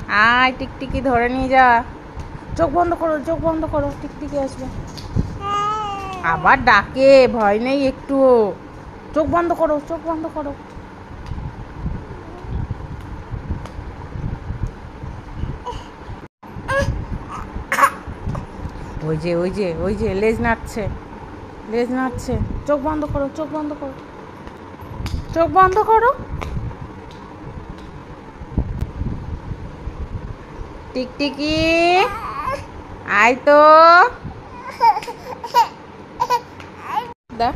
আয় টিকটিকি ধরে নিয়ে যা। চোখ বন্ধ করো, চোখ বন্ধ করো, টিকটিকি আসবে। আবার ডাকে, ভয় নেই একটুও। চোখ বন্ধ করো, চোখ বন্ধ করো। ওই যে ওই যে ওই যে লেজ নাড়ছে, লেজ নাড়ছে। চোখ বন্ধ করো, চোখ বন্ধ করো, চোখ বন্ধ করো। টিকটিকি আয় তো। দেখ